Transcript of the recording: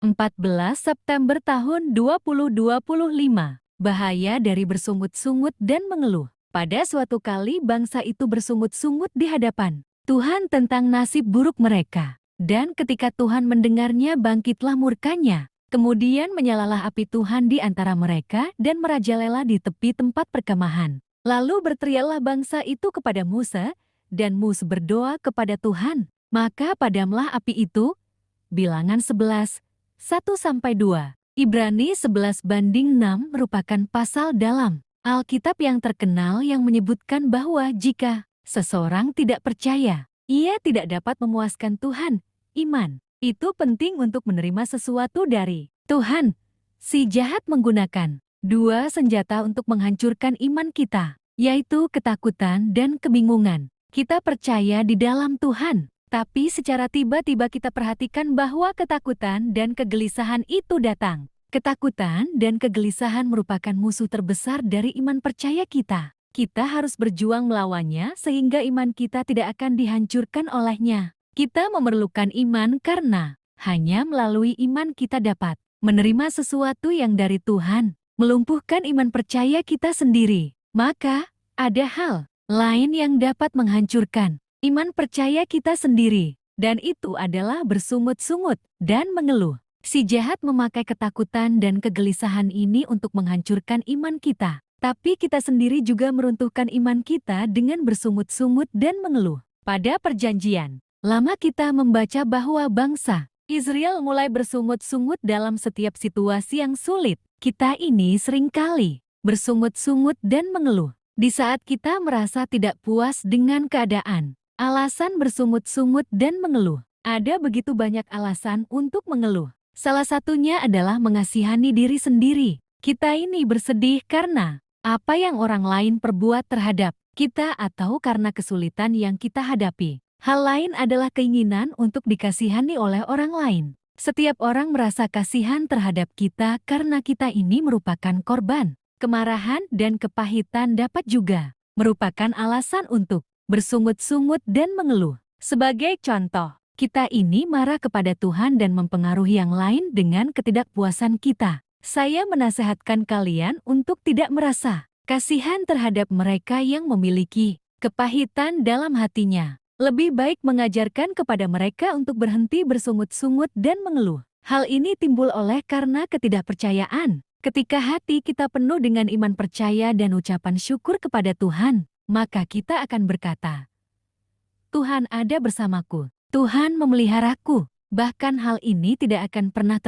14 September tahun 2025. Bahaya dari bersungut-sungut dan mengeluh. Pada suatu kali bangsa itu bersungut-sungut di hadapan Tuhan tentang nasib buruk mereka. Dan ketika Tuhan mendengarnya, bangkitlah murkanya. Kemudian menyalalah api Tuhan di antara mereka dan merajalela di tepi tempat perkemahan. Lalu berteriaklah bangsa itu kepada Musa, dan Musa berdoa kepada Tuhan. Maka padamlah api itu. Bilangan 11, 1-2. Ibrani 11:6 merupakan pasal dalam Alkitab yang terkenal yang menyebutkan bahwa jika seseorang tidak percaya, ia tidak dapat memuaskan Tuhan. Iman itu penting untuk menerima sesuatu dari Tuhan. Si jahat menggunakan dua senjata untuk menghancurkan iman kita, yaitu ketakutan dan kebingungan. Kita percaya di dalam Tuhan, tapi secara tiba-tiba kita perhatikan bahwa ketakutan dan kegelisahan itu datang. Ketakutan dan kegelisahan merupakan musuh terbesar dari iman percaya kita. Kita harus berjuang melawannya sehingga iman kita tidak akan dihancurkan olehnya. Kita memerlukan iman karena hanya melalui iman kita dapat menerima sesuatu yang dari Tuhan, melumpuhkan iman percaya kita sendiri. Maka, ada hal lain yang dapat menghancurkan iman percaya kita sendiri, dan itu adalah bersungut-sungut dan mengeluh. Si jahat memakai ketakutan dan kegelisahan ini untuk menghancurkan iman kita. Tapi kita sendiri juga meruntuhkan iman kita dengan bersungut-sungut dan mengeluh. Pada perjanjian lama kita membaca bahwa bangsa Israel mulai bersungut-sungut dalam setiap situasi yang sulit. Kita ini seringkali bersungut-sungut dan mengeluh di saat kita merasa tidak puas dengan keadaan. Alasan bersungut-sungut dan mengeluh. Ada begitu banyak alasan untuk mengeluh. Salah satunya adalah mengasihani diri sendiri. Kita ini bersedih karena apa yang orang lain perbuat terhadap kita atau karena kesulitan yang kita hadapi. Hal lain adalah keinginan untuk dikasihani oleh orang lain. Setiap orang merasa kasihan terhadap kita karena kita ini merupakan korban. Kemarahan dan kepahitan dapat juga merupakan alasan untuk bersungut-sungut dan mengeluh. Sebagai contoh, kita ini marah kepada Tuhan dan mempengaruhi yang lain dengan ketidakpuasan kita. Saya menasehatkan kalian untuk tidak merasa kasihan terhadap mereka yang memiliki kepahitan dalam hatinya. Lebih baik mengajarkan kepada mereka untuk berhenti bersungut-sungut dan mengeluh. Hal ini timbul oleh karena ketidakpercayaan. Ketika hati kita penuh dengan iman percaya dan ucapan syukur kepada Tuhan, maka kita akan berkata, Tuhan ada bersamaku, Tuhan memeliharaku. Bahkan hal ini tidak akan pernah terjadi